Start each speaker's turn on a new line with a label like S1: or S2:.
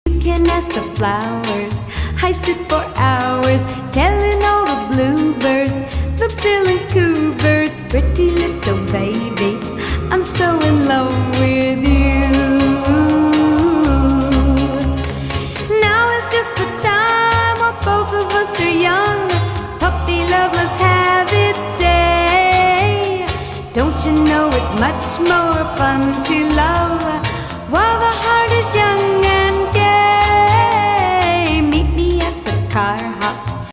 S1: You can ask the flowers. I sit for hours telling all the bluebirds, the bill and coo birds, pretty little baby, I'm so in love with you. Now is just the time while both of us are young. Puppy love must have its day. Don't you know it's much more fun to love while the heart is young and